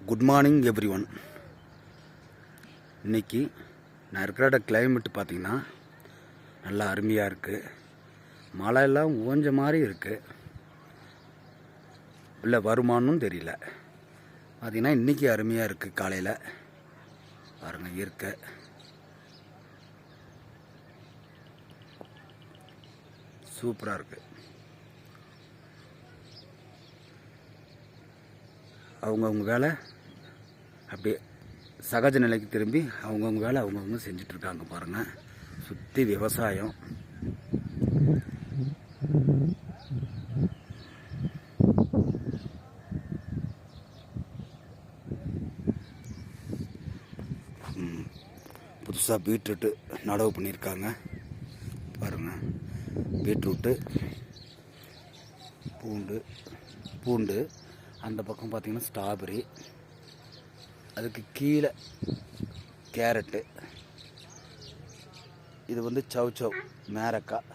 Good morning every one. இன்றைக்கி நான் இருக்கிற கிளைமேட்டு பார்த்திங்கன்னா நல்லா அருமையாக இருக்குது. மழையெல்லாம் ஓஞ்ச மாதிரி இருக்குது, இல்லை வருமானும் தெரியல. பார்த்திங்கன்னா இன்றைக்கி அருமையாக இருக்குது. காலையில் பாருங்கள், இயற்கை சூப்பராக இருக்குது. அவங்கவுங்க வேலை அப்படியே சகஜ நிலைக்கு திரும்பி அவங்கவுங்க வேலை அவங்கவுங்க செஞ்சிட்ருக்காங்க. பாருங்கள், சுற்றி விவசாயம். புதுசாக பீட்ரூட்டு நடவு பண்ணியிருக்காங்க. பாருங்கள், பீட்ரூட்டு, பூண்டு அந்த பக்கம் பார்த்திங்கன்னா ஸ்ட்ராபெரி, அதுக்கு கீழே கேரட்டு, இது வந்து சவ் மேரக்காய்,